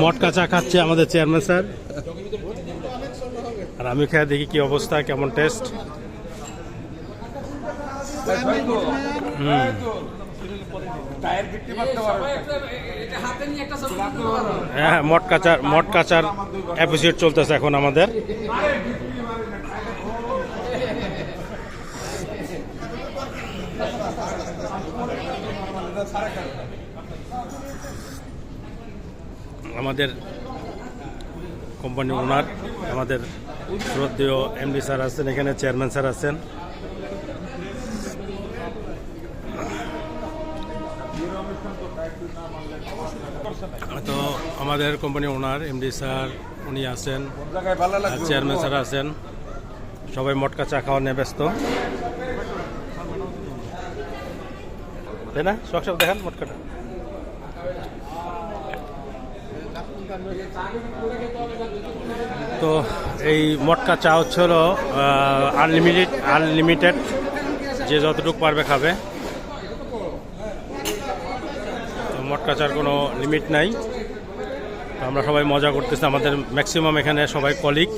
মটকা চা খাচ্ছে আমাদের চেয়ারম্যান স্যার, আর আমি খেয়ে দেখি কি অবস্থা, কেমন টেস্ট। হ্যাঁ, মটকা চার এপিসোড চলতেছে এখন আমাদের। আমাদের কোম্পানি ওনার, আমাদের শ্রদ্ধেয় এমডি স্যার আছেন এখানে, চেয়ারম্যান স্যার আছেন। তো আমাদের কোম্পানি ওনার এমডি স্যার উনি আছেন, চেয়ারম্যান স্যার আছেন, সবাই মটকা চা খাওয়া নিয়ে ব্যস্ত, তাই না? সব দেখান মটকাটা। তো এই মটকা চা হচ্ছে হলো আনলিমিটেড, যে যতটুকু পারবে খাবে। তো মটকা চার কোনো লিমিট নাই। তো আমরা সবাই মজা করতেছি, আমাদের ম্যাক্সিমাম এখানে সবাই কলিগ।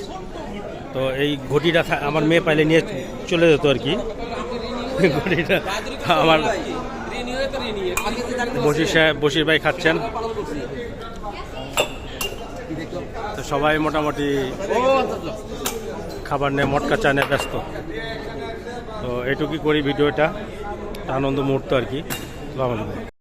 তো এই ঘটিটা আমার মেয়ে পাইলে নিয়ে চলে যেত আর কি। ঘটিটা আমার বশির ভাই খাচ্ছেন। তো সবাই মোটামুটি খাবার নিয়ে মটকা চা নিয়ে ব্যস্ত। তো এইটুকুই করি ভিডিওটা, আনন্দ মুহূর্ত আর কি।